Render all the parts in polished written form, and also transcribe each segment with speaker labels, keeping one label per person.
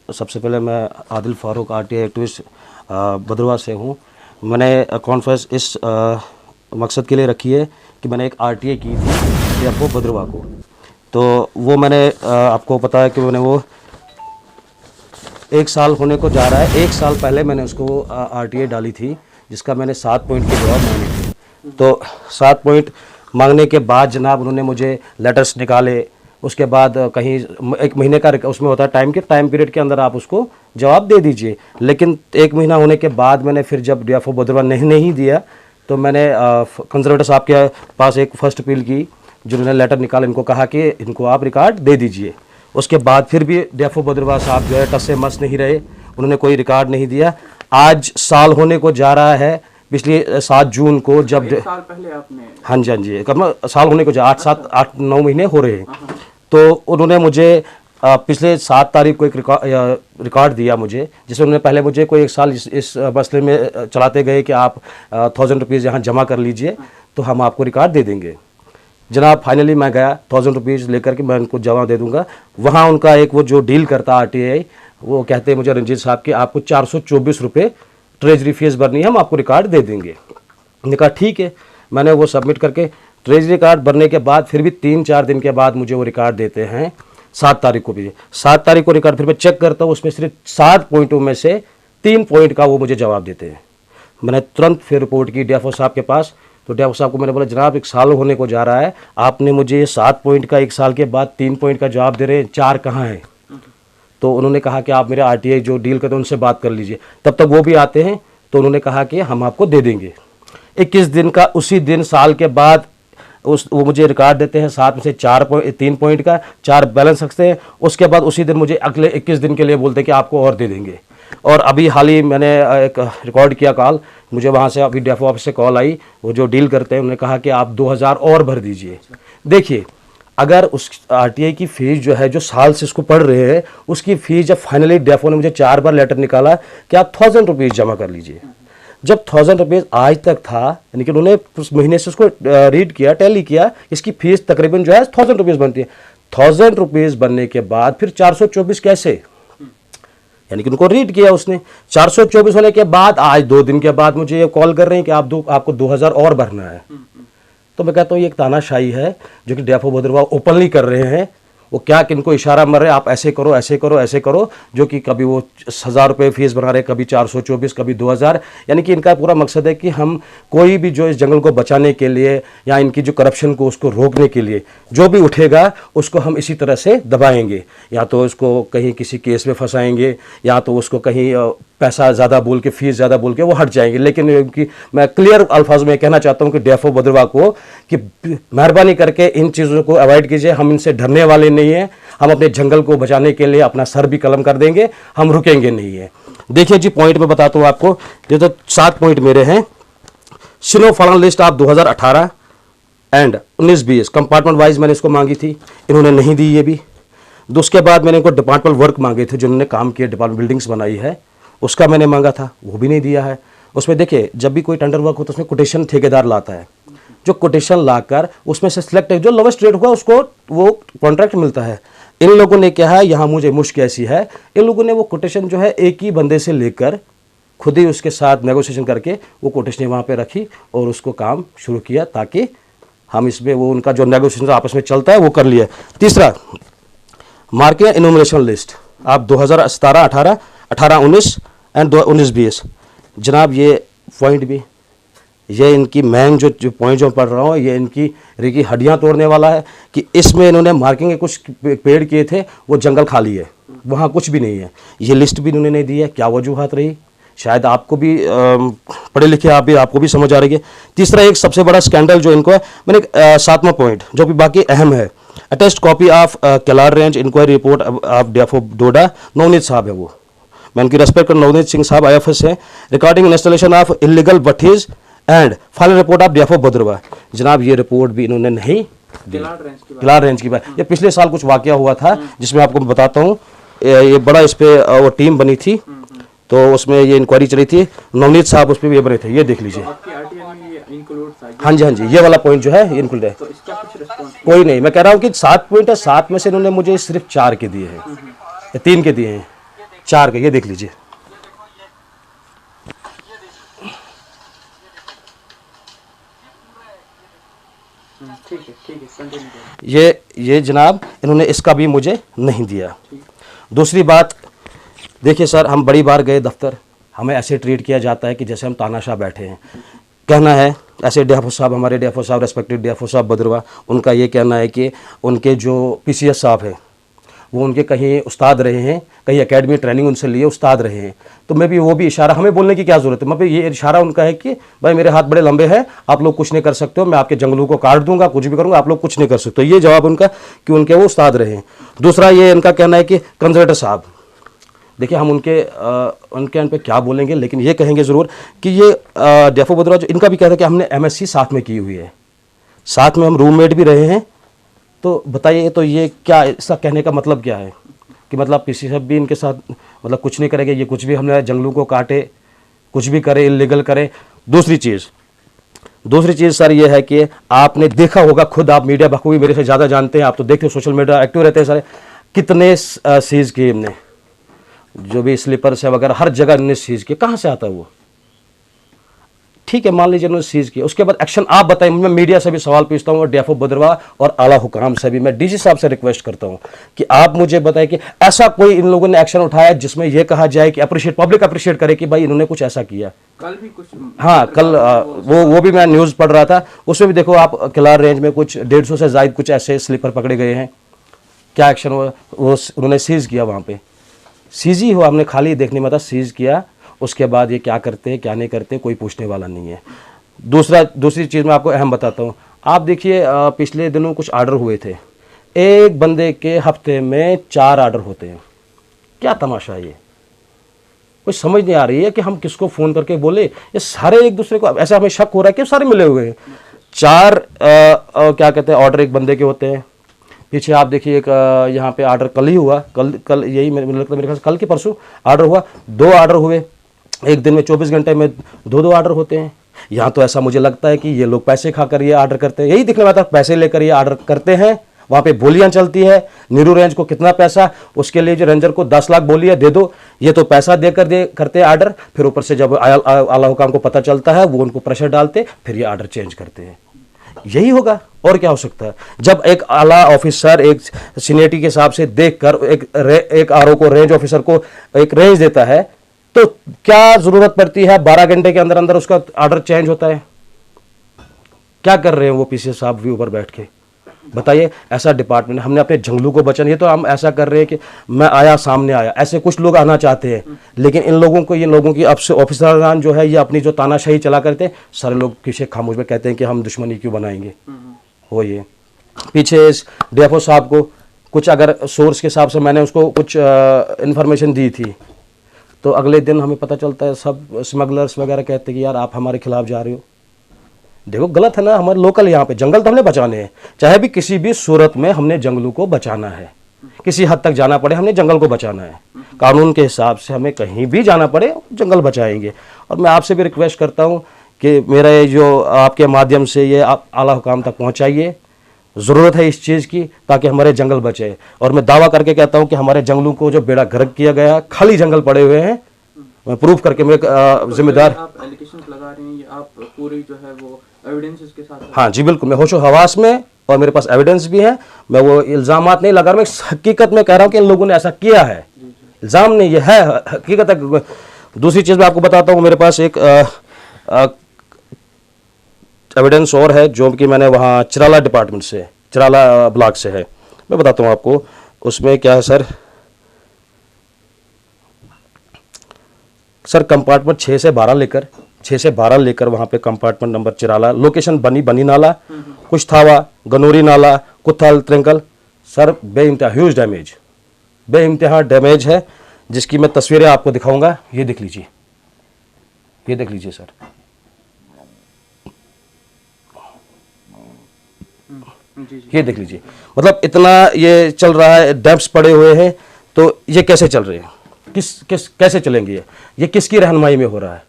Speaker 1: सबसे पहले मैं आदिल फारूक आरटीआई एक्टिविस्ट भद्रवाह से हूँ। मैंने कॉन्फ्रेंस इस मकसद के लिए रखी है कि मैंने एक आरटीआई की थी आपको भद्रवाह को, तो वो मैंने आपको पता है कि मैंने वो 1 साल होने को जा रहा है। 1 साल पहले मैंने उसको आरटीआई डाली थी, जिसका मैंने 7 पॉइंट के जवाब मांगे थे। तो 7 पॉइंट मांगने के बाद जनाब उन्होंने मुझे लेटर्स निकाले। उसके बाद कहीं 1 महीने का उसमें होता है टाइम पीरियड के अंदर आप उसको जवाब दे दीजिए। लेकिन 1 महीना होने के बाद मैंने फिर जब डीएफओ भद्रवाह नहीं दिया, तो मैंने कंजर्वेटर साहब के पास एक फर्स्ट अपील की, जिन्होंने लेटर निकाला, इनको कहा कि इनको आप रिकॉर्ड दे दीजिए। उसके बाद फिर भी डीएफओ भद्रवाह साहब जो है टस से मस नहीं रहे, उन्होंने कोई रिकॉर्ड नहीं दिया। आज साल होने को जा रहा है, पिछले 7 जून को जब
Speaker 2: 1 साल पहले आपने,
Speaker 1: हाँ जी कब साल होने को जा 8-9 महीने हो रहे हैं। तो उन्होंने मुझे पिछले 7 तारीख को एक रिकॉर्ड दिया मुझे, जिसमें उन्होंने पहले मुझे कोई 1 साल इस मसले में चलाते गए कि आप 1000 रुपीज़ यहाँ जमा कर लीजिए तो हम आपको रिकॉर्ड दे देंगे। जनाब फाइनली मैं गया 1000 रुपीज़ लेकर के मैं उनको जमा दे दूंगा। वहाँ उनका एक वो जो डील करता आरटीआई, वो कहते हैं मुझे रंजीत साहब कि आपको 424 रुपये ट्रेजरी फीस भरनी है, हम आपको रिकॉर्ड दे देंगे। मैंने कहा ठीक है। मैंने वो सबमिट करके ट्रेजरी कार्ड भरने के बाद फिर भी 3-4 दिन के बाद मुझे वो रिकॉर्ड देते हैं। 7 तारीख को भी 7 तारीख को रिकॉर्ड फिर मैं चेक करता हूँ, उसमें सिर्फ 7 पॉइंटों में से 3 पॉइंट का वो मुझे जवाब देते हैं। मैंने तुरंत फिर रिपोर्ट की डीएफओ साहब के पास। तो डीएफओ साहब को मैंने बोला जनाब 1 साल होने को जा रहा है, आपने मुझे 7 पॉइंट का 1 साल के बाद 3 पॉइंट का जवाब दे रहे हैं, 4 कहाँ है? तो उन्होंने कहा कि आप मेरे आरटीआई जो डील करते हैं उनसे बात कर लीजिए। तब तक वो भी आते हैं, तो उन्होंने कहा कि हम आपको दे देंगे। 21 दिन का उसी दिन साल के बाद वो मुझे रिकॉर्ड देते हैं, 7 में से 3 पॉइंट का 4 बैलेंस रखते हैं। उसके बाद उसी दिन मुझे अगले 21 दिन के लिए बोलते हैं कि आपको और दे देंगे। और अभी हाल ही मैंने एक रिकॉर्ड किया कॉल, मुझे वहाँ से अभी डीएफओ ऑफिस से कॉल आई, वो जो डील करते हैं उन्होंने कहा कि आप 2000 और भर दीजिए। देखिए, अगर उस आरटीआई की फ़ीस जो है, जो साल से उसको पढ़ रहे हैं, उसकी फ़ीस जब फाइनली डीएफओ ने मुझे 4 बार लेटर निकाला कि आप 1000 रुपीज़ जमा कर लीजिए। जब 1000 रुपीज़ आज तक था, यानी कि उन्होंने उस महीने से उसको रीड किया, टैली किया, इसकी फ़ीस तकरीबन जो है 1000 रुपीज़ बनती है। 1000 रुपीज़ बनने के बाद फिर 424 कैसे, यानी कि उनको रीड किया उसने। 424 होने के बाद आज 2 दिन के बाद मुझे ये कॉल कर रहे हैं कि आपको 2000 और भरना है। तो मैं कहता हूँ ये एक तानाशाही है जो कि डीएफओ भद्रवाह ओपनली कर रहे हैं। वो क्या किनको इशारा मर रहे हैं, आप ऐसे करो ऐसे करो ऐसे करो, जो कि कभी वो 1000 रुपये फीस बना रहे, कभी 424, कभी 2000। यानी कि इनका पूरा मकसद है कि हम कोई भी जो इस जंगल को बचाने के लिए या इनकी जो करप्शन को उसको रोकने के लिए जो भी उठेगा उसको हम इसी तरह से दबाएंगे। या तो उसको कहीं किसी केस में फंसाएंगे, या तो उसको कहीं पैसा ज़्यादा बोल के, फीस ज़्यादा बोल के वो हट जाएंगे। लेकिन मैं क्लियर अल्फाज में कहना चाहता हूँ कि डीएफओ भद्रवाह को कि मेहरबानी करके इन चीज़ों को अवॉइड कीजिए। हम इनसे डरने वाले नहीं हैं, हम अपने जंगल को बचाने के लिए अपना सर भी कलम कर देंगे, हम रुकेंगे नहीं है। देखिए जी, पॉइंट में बताता हूँ आपको, ये तो 7 पॉइंट मेरे हैं। सिनो फॉलोइंग लिस्ट आप 2018 एंड 19-20 कंपार्टमेंट वाइज मैंने इसको मांगी थी, इन्होंने नहीं दी ये भी। उसके बाद मैंने इनको डिपार्टमेंट वर्क मांगे थे, जिन्होंने काम किया, डिपार्टमेंट बिल्डिंग्स बनाई है, उसका मैंने मांगा था, वो भी नहीं दिया है। उसमें देखिए, जब भी कोई टेंडर वर्क होता है उसमें कोटेशन ठेकेदार लाता है, जो कोटेशन लाकर उसमें से सिलेक्ट जो लोवेस्ट रेट होगा उसको वो कॉन्ट्रैक्ट मिलता है। इन लोगों ने क्या है, यहाँ मुझे मुश्क ऐसी है, इन लोगों ने वो कोटेशन जो है एक ही बंदे से लेकर खुद ही उसके साथ नेगोशिएशन करके वो कोटेशन वहाँ पे रखी और उसको काम शुरू किया, ताकि हम इसमें वो उनका जो नेगोशिएशन आपस में चलता है वो कर लिया। तीसरा, मार्केट इनोमिनेशन लिस्ट आप 2017, 18, 19 एंड 19-20। जनाब ये पॉइंट भी, ये इनकी मेन जो पॉइंट जो पढ़ रहा हूँ, ये इनकी हड्डियाँ तोड़ने वाला है कि इसमें इन्होंने मार्किंग के कुछ पेड़ किए थे, वो जंगल खाली है, वहाँ कुछ भी नहीं है। ये लिस्ट भी इन्होंने नहीं दी है, क्या वजूहात रही, शायद आपको भी पढ़े लिखे आपको भी समझ आ रही है। तीसरा, एक सबसे बड़ा स्कैंडल जो इनको है, मैंने 7वां पॉइंट जो भी बाकी अहम है, attest copy of Kelar range inquiry report of DFO Doda, Navneet साहब है वो, मैं उनकी रेस्पेक्ट कर, नवनीत सिंह साहब IFS है, रिगार्डिंग इंस्टॉलेशन ऑफ इलीगल भट्टीज and final report of DFO Bhaderwah. जनाब ये रिपोर्ट भी इन्होंने नहीं दी। केलार रेंज की बात, ये पिछले साल कुछ वाकया हुआ था जिसमें आपको बताता हूँ, ये बड़ा इस पे वो टीम बनी थी, तो उसमें ये इंक्वायरी चली थी, नवनीत साहब उस पर ये बने थे, ये देख लीजिए। हाँ जी, ये वाला पॉइंट जो है ये इंक्लूड है।
Speaker 2: तो इसका कुछ रिस्पॉन्स
Speaker 1: कोई नहीं, मैं कह रहा हूँ कि 7 पॉइंट है, 7 में से इन्होंने मुझे सिर्फ 4 के दिए हैं। ये 3 के दिए हैं, 4 के, ये देख लीजिए।
Speaker 2: ठीक है,
Speaker 1: ये जनाब इन्होंने इसका भी मुझे नहीं दिया। दूसरी बात देखिए सर, हम बड़ी बार गए दफ्तर, हमें ऐसे ट्रीट किया जाता है कि जैसे हम तानाशाह बैठे हैं। कहना है ऐसे डीएफओ साहब, हमारे डीएफओ साहब, रेस्पेक्टेड डीएफओ साहब बदरवा, उनका ये कहना है कि उनके जो पीसीएस साहब हैं वो उनके कहीं उस्ताद रहे हैं, कहीं एकेडमी ट्रेनिंग उनसे लिए उस्ताद रहे हैं। तो मैं भी वो भी इशारा, हमें बोलने की क्या ज़रूरत है, मैं भी ये इशारा उनका है कि भाई मेरे हाथ बड़े लंबे हैं, आप लोग कुछ नहीं कर सकते हो, मैं आपके जंगलों को काट दूंगा, कुछ भी करूंगा, आप लोग कुछ नहीं कर सकते। ये जवाब उनका कि उनके वो उस्ताद रहे हैं। दूसरा ये इनका कहना है कि कंजर्वेटर साहब, देखिए हम उनके अन पे क्या बोलेंगे, लेकिन ये कहेंगे ज़रूर कि ये डीएफओ बदरवा जो इनका भी कहता है कि हमने एमएससी साथ में की हुई है, साथ में हम रूममेट भी रहे हैं। तो बताइए, तो ये क्या, इसका कहने का मतलब क्या है कि मतलब पीसी साहब भी इनके साथ मतलब कुछ नहीं करेंगे, ये कुछ भी हमने जंगलों को काटे, कुछ भी करे, इलीगल करे। दूसरी चीज़ सर ये है कि आपने देखा होगा, खुद आप मीडिया बखूबी मेरे से ज़्यादा जानते हैं, आप तो देखते हो, सोशल मीडिया एक्टिव रहते हैं सारे, कितने सीज़ किए हमने, जो भी स्लीपर्स है वगैरह हर जगह इन्होंने सीज़ किए। कहाँ से आता है वो? ठीक है, मान लीजिए उन्होंने सीज किया, उसके बाद एक्शन आप बताइए। मैं मीडिया से भी सवाल पूछता हूँ और डीएफओ बदरवा और आला हुकाम से भी, मैं डीजी साहब से रिक्वेस्ट करता हूँ कि आप मुझे बताएं कि ऐसा कोई इन लोगों ने एक्शन उठाया जिसमें यह कहा जाए कि पब्लिक अप्रिशिएट करे कि भाई इन्होंने कुछ ऐसा किया।
Speaker 2: कल भी कुछ,
Speaker 1: हाँ कल वो भी मैं न्यूज़ पढ़ रहा था, उसमें भी देखो आप किलार रेंज में कुछ 150 से ज़ायद कुछ ऐसे स्लीपर पकड़े गए हैं। क्या एक्शन हुआ? वो उन्होंने सीज किया, वहाँ पे सीज ही हुआ, हमने खाली देखने में था, सीज किया। उसके बाद ये क्या करते हैं क्या नहीं करते कोई पूछने वाला नहीं है। दूसरी चीज़ मैं आपको अहम बताता हूँ। आप देखिए पिछले दिनों कुछ आर्डर हुए थे, एक बंदे के हफ्ते में 4 आर्डर होते हैं। क्या तमाशा है ये? कोई समझ नहीं आ रही है कि हम किसको फ़ोन करके बोले। ये सारे एक दूसरे को, ऐसा हमें शक हो रहा है कि सारे मिले हुए हैं। 4 क्या कहते हैं ऑर्डर एक बंदे के होते हैं। पीछे आप देखिए एक यहाँ पे आर्डर कल ही हुआ, कल यही मेरे लगता है, मेरे ख्याल से कल के परसों आर्डर हुआ, 2 आर्डर हुए एक दिन में, 24 घंटे में 2 आर्डर होते हैं। यहाँ तो ऐसा मुझे लगता है कि ये लोग पैसे खाकर ये आर्डर करते हैं, यही दिखने वाला था, पैसे लेकर ये आर्डर करते हैं। वहाँ पे बोलियां चलती है, नीरू रेंज को कितना पैसा, उसके लिए जो रेंजर को 10 लाख बोलियां दे दो, ये तो पैसा देकर करते हैं आर्डर। फिर ऊपर से जब आला हुकाम को पता चलता है वो उनको प्रेशर डालते, फिर ये आर्डर चेंज करते हैं। यही होगा और क्या हो सकता है? जब एक आला ऑफिसर एक सीनियरिटी के हिसाब से देखकर एक आरओ को, रेंज ऑफिसर को एक रेंज देता है, तो क्या जरूरत पड़ती है 12 घंटे के अंदर अंदर उसका आर्डर चेंज होता है? क्या कर रहे हैं वो पीसी साहब भी ऊपर बैठ के? बताइए, ऐसा डिपार्टमेंट, हमने अपने जंगलों को बचाना, ये तो हम ऐसा कर रहे हैं कि मैं आया सामने आया, ऐसे कुछ लोग आना चाहते हैं, लेकिन इन लोगों की ऑफिसरान जो है ये अपनी जो तानाशाही चला करते हैं, सारे लोग पीछे खामोश में कहते हैं कि हम दुश्मनी क्यों बनाएंगे। हो ये पीछे इस डीएफओ साहब को कुछ अगर सोर्स के हिसाब से मैंने उसको कुछ इन्फॉर्मेशन दी थी, तो अगले दिन हमें पता चलता है सब स्मगलर्स वगैरह कहते हैं कि यार आप हमारे खिलाफ जा रहे हो। देखो गलत है ना, हमारे लोकल यहाँ पे जंगल तो हमने बचाने हैं, चाहे भी किसी भी सूरत में हमने जंगलों को बचाना है, किसी हद तक जाना पड़े हमने जंगल को बचाना है। कानून के हिसाब से हमें कहीं भी जाना पड़े जंगल बचाएंगे। और मैं आपसे भी रिक्वेस्ट करता हूँ कि मेरा ये जो आपके माध्यम से ये आप आला हुकाम तक पहुँचाइए, ज़रूरत है इस चीज़ की ताकि हमारे जंगल बचे। और मैं दावा करके कहता हूँ कि हमारे जंगलों को जो बेड़ा गर्क किया गया, खाली जंगल पड़े हुए हैं, मैं प्रूफ करके मैं जिम्मेदार।
Speaker 2: आप एलिगेशंस लगा रहे हैं, ये आप पूरी जो है वो एविडेंसेस के साथ?
Speaker 1: हाँ जी बिल्कुल, मैं होशो हवास में और मेरे पास एविडेंस भी है। मैं वो इल्ज़ामात नहीं लगा रहा, मैं हकीकत में कह रहा हूँ कि इन लोगों ने ऐसा किया है, इल्ज़ाम नहीं, ये है हकीकत है। दूसरी चीज़ मैं आपको बताता हूँ, मेरे पास एक एविडेंस और है जो कि मैंने वहाँ चिराला डिपार्टमेंट से, चिराला ब्लॉक से है, मैं बताता हूँ आपको। उसमें क्या है सर कंपार्टमेंट 6 से 12 लेकर वहाँ पे कंपार्टमेंट नंबर चिराला, लोकेशन बनी नाला, कुछथावा, गनोरी नाला, कुथल त्रिंकल। सर बेइंतहा डैमेज है, जिसकी मैं तस्वीरें आपको दिखाऊंगा। ये देख लीजिए, ये देख लीजिए सर, ये देख लीजिए। मतलब इतना ये चल रहा है, डैम्प्स पड़े हुए हैं, तो ये कैसे चल रहे हैं? कैसे चलेंगे? ये किसकी रहनुमाई में हो रहा है?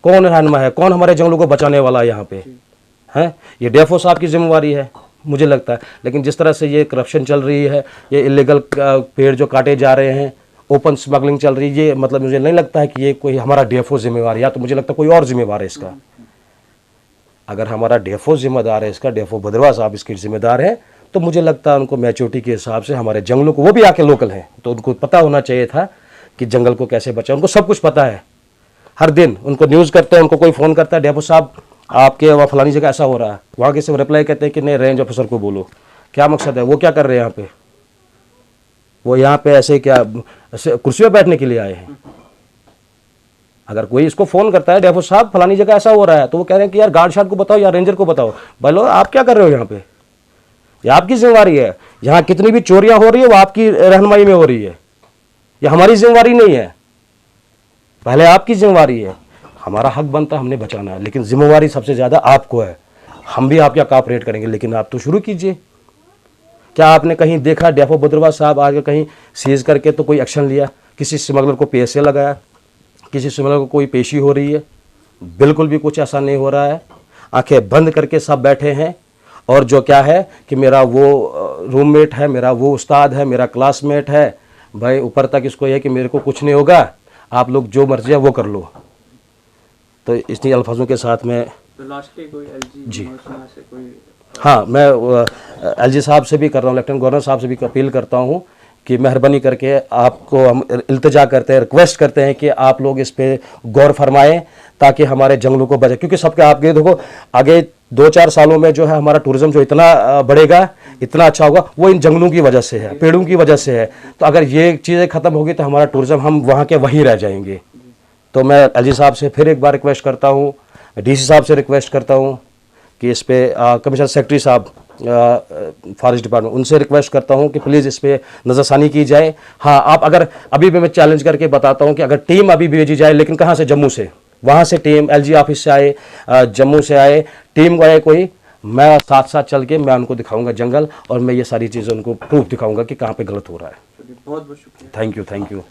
Speaker 1: कौन रहनुमा है? कौन हमारे जंगलों को बचाने वाला है यहाँ पे? हैं? ये डीएफओ साहब की जिम्मेवारी है, मुझे लगता है। लेकिन जिस तरह से ये करप्शन चल रही है, ये इलीगल पेड़ जो काटे जा रहे हैं, ओपन स्मगलिंग चल रही है, ये मतलब मुझे नहीं लगता है कि ये कोई हमारा डीएफओ जिम्मेवार है, या तो मुझे लगता है कोई और जिम्मेवार है इसका। अगर हमारा डीएफओ जिम्मेदार है इसका, डीएफओ भद्रवाह साहब इसके जिम्मेदार हैं, तो मुझे लगता है उनको मैच्योरिटी के हिसाब से हमारे जंगलों को, वो भी आके लोकल हैं, तो उनको पता होना चाहिए था कि जंगल को कैसे बचाएं। उनको सब कुछ पता है, हर दिन उनको न्यूज़ करते हैं, उनको कोई फ़ोन करता है, डीएफओ साहब आपके वहाँ फलानी जगह ऐसा हो रहा है, वहाँ के सिर्फ रिप्लाई कहते हैं कि नहीं, रेंज ऑफिसर को बोलो। क्या मकसद है, वो क्या कर रहे हैं यहाँ पे? वो यहाँ पे ऐसे क्या कुर्सी पे बैठने के लिए आए हैं? अगर कोई इसको फ़ोन करता है, डीएफओ साहब फलानी जगह ऐसा हो रहा है, तो वो कह रहे हैं कि यार गार्ड साहब को बताओ या रेंजर को बताओ। बोलो आप क्या कर रहे हो यहाँ पे? ये आपकी जिम्मेवारी है। यहाँ कितनी भी चोरियां हो रही है वो आपकी रहनुमाई में हो रही है, ये हमारी जिम्मेवारी नहीं है। पहले आपकी जिम्मेवारी है, हमारा हक बनता है हमने बचाना है, लेकिन जिम्मेवारी सबसे ज़्यादा आपको है। हम भी आपका कॉपरेट करेंगे, लेकिन आप तो शुरू कीजिए। क्या आपने कहीं देखा डीएफओ भद्रवाह साहब आगे कहीं सीज करके तो कोई एक्शन लिया? किसी स्मगलर को पीएसए लगाया? किसी स्मगलर को कोई पेशी हो रही है? बिल्कुल भी कुछ ऐसा नहीं हो रहा है। आंखें बंद करके सब बैठे हैं, और जो क्या है कि मेरा वो रूममेट है, मेरा वो उस्ताद है, मेरा क्लासमेट है, भाई ऊपर तक इसको यह है कि मेरे को कुछ नहीं होगा, आप लोग जो मर्जी है वो कर लो। तो इतनी अल्फाजों के साथ में
Speaker 2: तो लास्टली कोई एलजी
Speaker 1: जी।
Speaker 2: नौसेना से कोई
Speaker 1: हाँ, मैं एलजी साहब से भी कर रहा हूँ, लेफ्टिनेंट गवर्नर साहब से भी अपील करता हूँ कि मेहरबानी करके आपको हम इल्तिजा करते हैं, रिक्वेस्ट करते हैं कि आप लोग इस पे गौर फरमाएं, ताकि हमारे जंगलों को बचाए। क्योंकि सबके आपके देखो आगे 2-4 सालों में जो है हमारा टूरिज्म जो इतना बढ़ेगा, इतना अच्छा होगा, वो इन जंगलों की वजह से है, पेड़ों की वजह से है। तो अगर ये चीज़ें ख़त्म होगी तो हमारा टूरिज्म, हम वहाँ के वहीं रह जाएंगे। तो मैं एलजी साहब से फिर एक बार रिक्वेस्ट करता हूँ, डीसी साहब से रिक्वेस्ट करता हूँ कि इस पे कमिश्नर सेक्रेटरी साहब फॉरेस्ट डिपार्टमेंट, उनसे रिक्वेस्ट करता हूँ कि प्लीज़ इस पे नज़रसानी की जाए। हाँ, आप अगर अभी भी मैं चैलेंज करके बताता हूँ कि अगर टीम अभी भेजी जाए, लेकिन कहाँ से? जम्मू से, वहाँ से टीम एलजी ऑफिस से आए, जम्मू से आए, टीम आए कोई, मैं साथ साथ चल के मैं उनको दिखाऊंगा जंगल, और मैं ये सारी चीज़ें उनको प्रूफ दिखाऊंगा कि कहाँ पे गलत हो रहा है।
Speaker 2: बहुत बहुत शुक्रिया।
Speaker 1: Thank you, thank you.